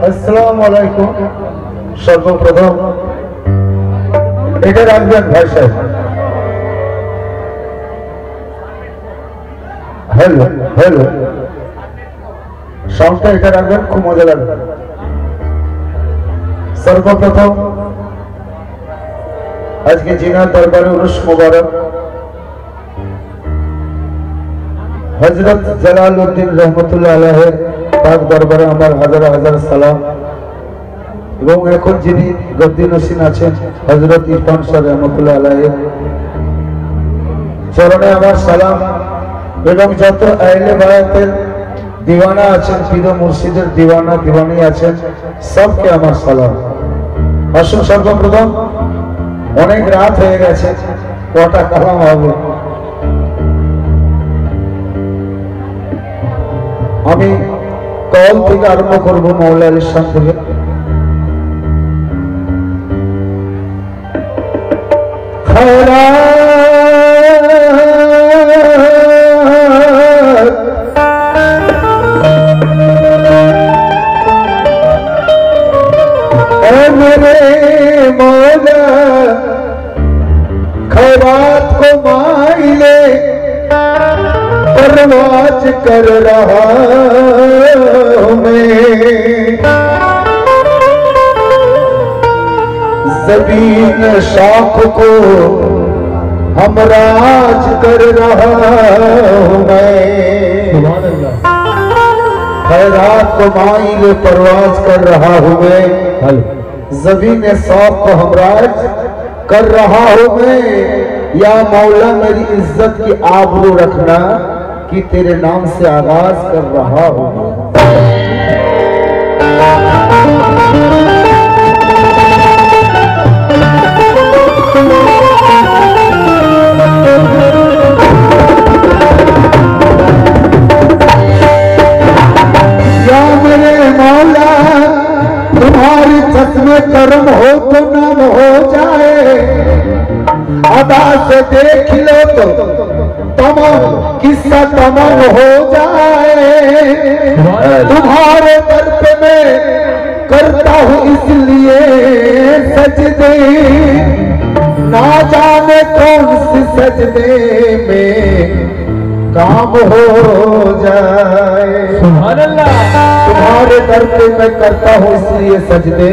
अस्सलाम वालेकुम। सर्वप्रथम এটা রাখবেন ভাই সাহেব। हेलो हेलो साउंडটা এটা রাখবেন, খুব মজা লাগবে। सर्वप्रथम आज के जिना दरबारे उर्स मुबारक हजरत जलालुद्दीन रहमतुल्लाह अलैहि पाक दरबारे आमार हजार हजार सालाम এবং এখন যিনি গদ্দি নসীন আছেন হযরত ইরফান শাহ रहमतुल्लाह अलैहि চরণে আমার সালাম এবং যত আহলে বায়াতের दीवाना আছেন পীর মুর্শিদের दीवाना दीवानी আছেন সবকে আমার সালাম। আসুন সর্বপ্রথম অনেক রাত হয়ে গেছে, কটা কালাম হবে আমি কল থেকে আরম্ভ করব মাওলা আলীর শান থেকে। मेरे मौला खैरात को माइले परवाज कर रहा मैं, ज़मीन शाख को हमराज कर रहा मैं। खैरात को माइले परवाज कर रहा हूँ मैं, ज़मीन शौक को हमराज कर रहा हूँ मैं। या मौला मेरी इज्जत की आबरू रखना कि तेरे नाम से आगाज कर रहा हूँ। या मेरे मौला तुम्हारी में कर्म हो तो नाम हो जाए, अदा से देख लो तो तमाम किस्सा तमाम हो जाए। तुम्हारे दर पे मैं करता हूँ इसलिए सजदे, ना जाने कौन सी सजदे में काम हो जाए। सुभान अल्लाह। तुम्हारे दर पे मैं करता हूँ इसलिए सजदे,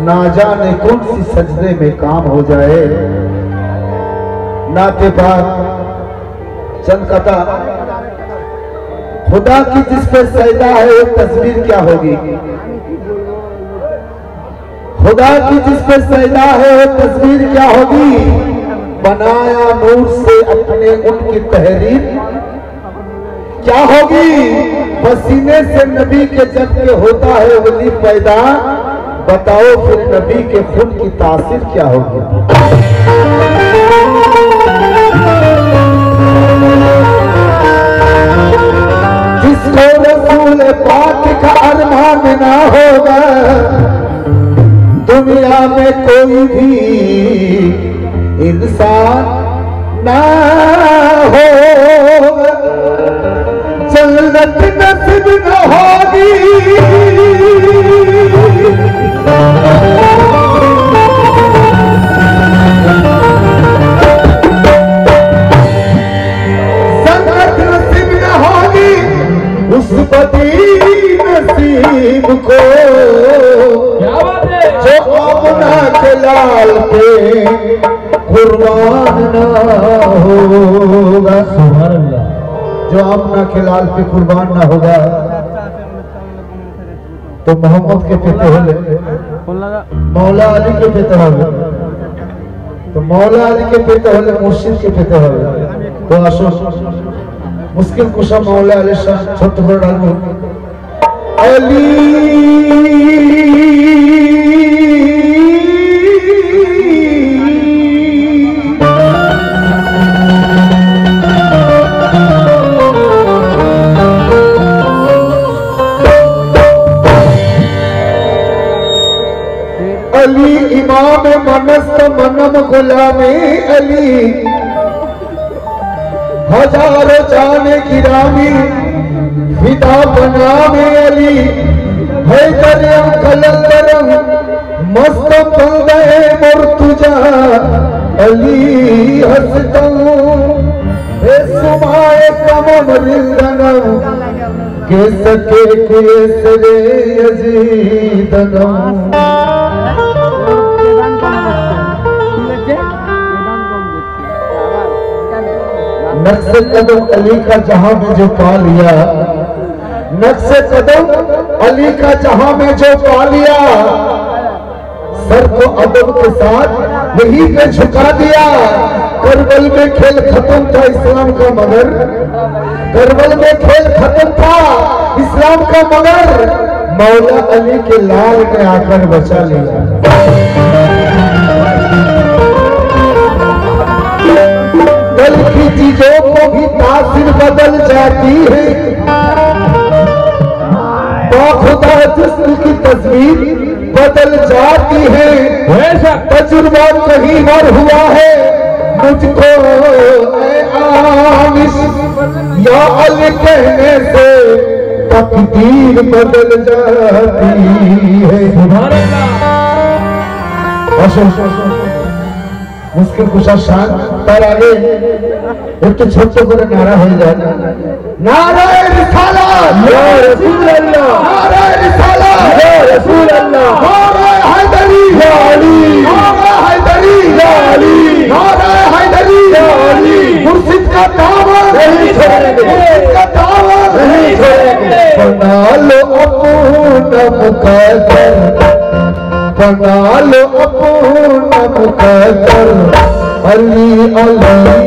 ना जाने कौन सी सजदे में काम हो जाए। नाते पाक चंद कथा। खुदा की जिस पे सजदा है वो तस्वीर क्या होगी, खुदा की जिस पे सजदा है वो तस्वीर क्या होगी। बनाया नूर से अपने उनकी तहरीर क्या होगी। पसीने से नबी के जब के होता है वली पैदा, बताओ फिर नबी के खून की तासीर क्या होगी। जिसको रसूल पाक का अरमान ना होगा, दुनिया में कोई भी इंसान ना होगा। जन्नत नसीब न होगी, जन्नत नसीब न होगी उस बदी नसीब को जो अपना के लाल पे कुर्बान ना होगा। सुभान अल्लाह। जो अपना के लाल पे कुर्बान ना होगा तो मोहम्मद के पेते होले, मौला अली के पेते होले, तो मौला अली के पेते होले मुर्शिद के पेते होले। तो आसो मुश्किल कुशा मौला अली शाह छोट बड़ा अली अली इमाम मनस्त मनम गुलामी अली, हजारों जाने गिरामी फिदा बना में अली है दरियम कलंदरम मस्त बंदे मोर तुझा अली हसदम हे सुमाए कमम रिंदनम के सके कुयसरे यजीदनम नक्श कदम अली का जहां में जो पा लिया, नक्श कदम अली का जहां में जो पा लिया, सर को अदब के साथ यही पे झुका दिया। करबल में खेल खत्म था इस्लाम का मगर, करबल में खेल खत्म था इस्लाम का मगर मौला अली के लाल ने आकर बचा लिया। कल की चीजों को भी तासीर बदल जाती है, खुदा जिस्म की तस्वीर बदल जाती है। तजुर्बा कहीं और हुआ है मुझको आमिश या अली कहने से तकदीर बदल जाती है। मुश्किल कुशा शान पर आगे एक तो छोटे को नारा हो जाए, नारा रिसालत या रसूल अल्लाह, नारा रिसालत या रसूल अल्लाह, नारा हैदरी या अली, नारा हैदरी या अली, नारा हैदरी या अली। मुर्शिद का दामन नहीं छोड़ेंगे, मुर्शिद का दामन नहीं छोड़ेंगे। बना लो अपना मुकद्दर, बना लो अपना मुकद्दर अली अली।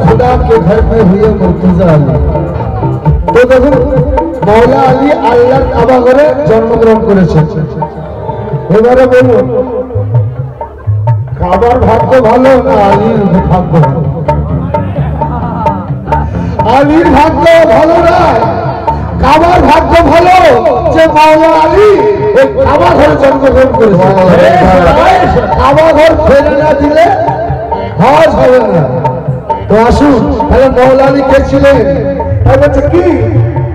खुदा के घर में हुए मुर्तजा अली तो देखो मौला अली আল্লাহর কাবা ঘরে জন্মগ্রহণ করেছে। এবারে বলুন কাবার ভাগ্য ভালো না আলীর ভাগ্য ভালো? আলীর ভাগ্য ভালো না, কাবার ভাগ্য ভালো যে মৌলা আলী ওই কাবা ঘরে জন্মগ্রহণ করেছে। কাবা ঘর ফেলে না দিলে হজ হবে না। তো আসুন তাহলে মৌলা আলী কে ছিলেন? বলছে কি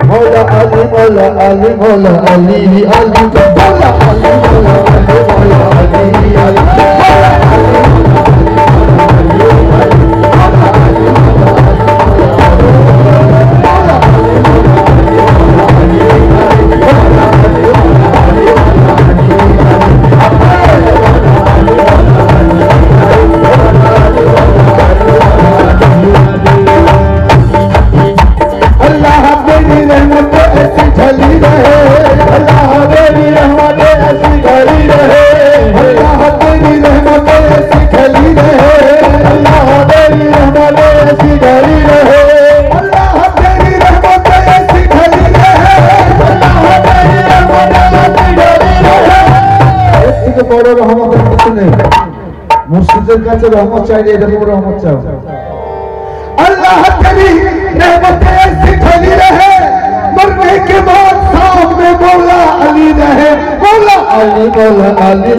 মৌলা আলী মৌলা আলী মৌলা আলী আলী মৌলা আলী মৌলা আলী মৌলা আলী আলী থেকে বড় রহমতের কিছু নেই। মুর্শিদের কাছে রহমত চাইলে এরকম রহমত চাও। अल्लाह तेरी रहमतें ऐसी फैली रहे, मरने के बाद सामने मौला अली रहे, मौला अली मौला अली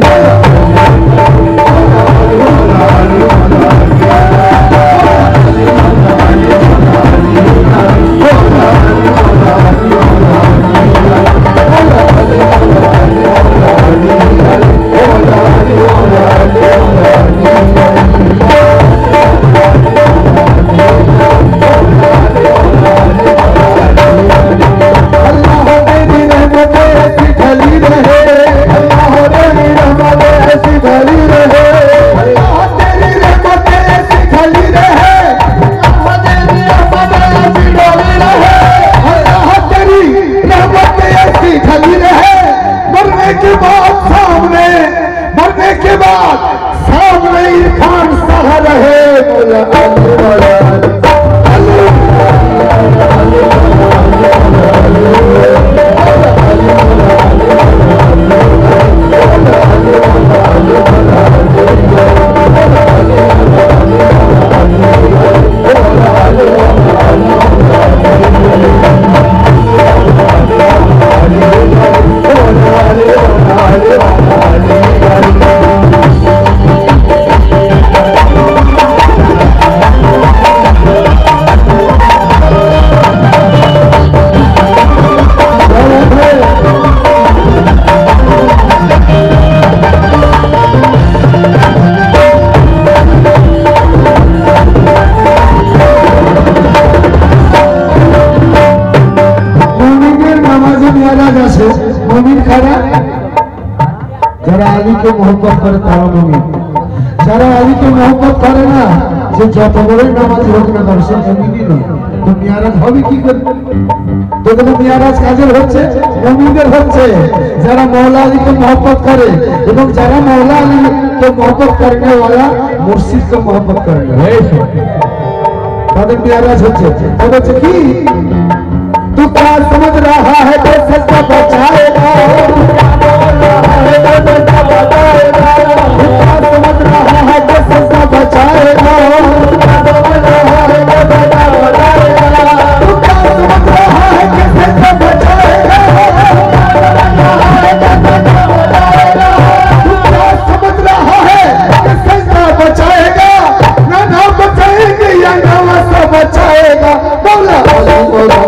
मोहब्बत करे तारा मुमिन, जरा अली के मोहब्बत करे ना যে যত বড়ই নামাজি হোক না কেন সে মুমিনই নয়। তো মিয়ারাজ হবে কি করে? তো দেখো মিয়ারাজ কাজের হচ্ছে মুমিনদের হচ্ছে যারা মৌলা আলীকে मोहब्बत করে এবং যারা মৌলা আলীকে मोहब्बत करने वाला मुर्शिद को मोहब्बत करने তাদের মিয়ারাজ হচ্ছে। তবে হচ্ছে কি तू क्या समझ रहा है तो सच्चा बचाएगा, समझ रहा है तो सच्चा बचाएगा, तू क्या समझ रहा है कि सच्चा बचाएगा, तू क्या समझ रहा है कि सच्चा बचाएगा, ना ना बचाएंगे या ना सा बचाएगा। बोला बोला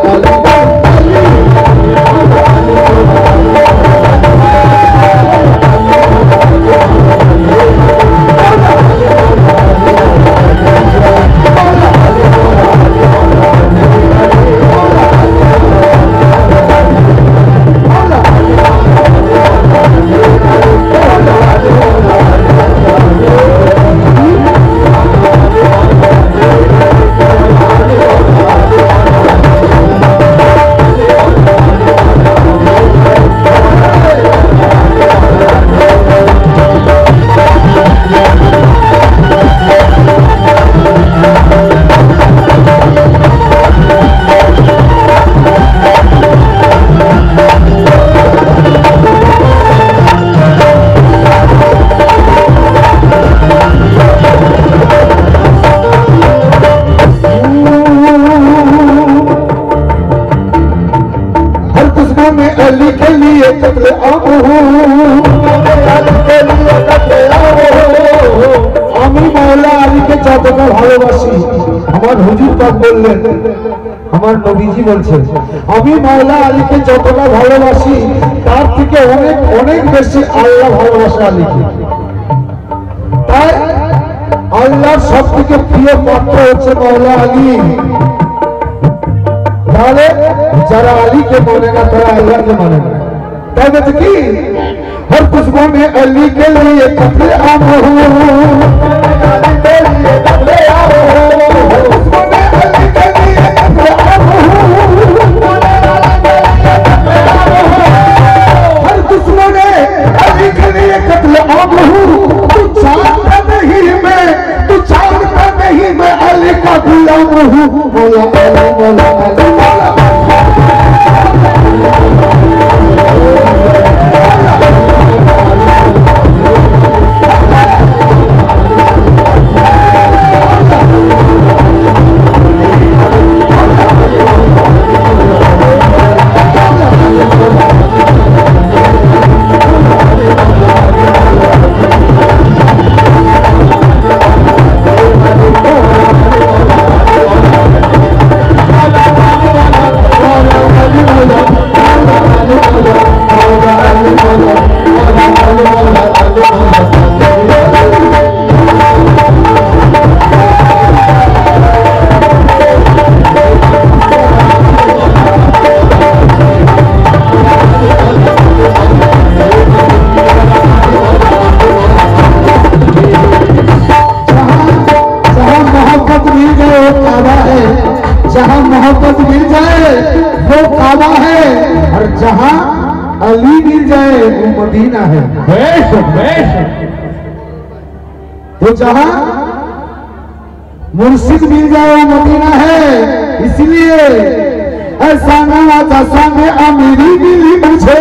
अली के लिए कत्ले आम আমি মৌলা আলীকে যতটা ভালোবাসি, আমার হুজুর পাক বললেন, আমার নবীজি বলছেন আমি মৌলা আলীকে যতটা ভালোবাসি তার থেকে অনেক অনেক বেশি আল্লাহ ভালোবাসে আলীকে। তাই আল্লাহর সব থেকে প্রিয় পাত্র হচ্ছে মৌলা আলী। তাহলে যারা আলী के माने ना तारा अल्लाह के माने ना। कहते थे कि हर खुशबू में अली के लिए कत्ले आम हो, अली के लिए कत्ले आम हो, हर खुशबू में अली के लिए कत्ले आम हो, हर खुशबू में अली के लिए कत्ले आम हो। तू जानता नहीं मैं अली का गुलाम हूँ। बोला अली बोला अली बोला जाए वो मदीना है। तो जहां मुर्शिद मिल जाए वो मदीना है। इसलिए ऐसा नवाजा संग अमीरी मिली मुझे।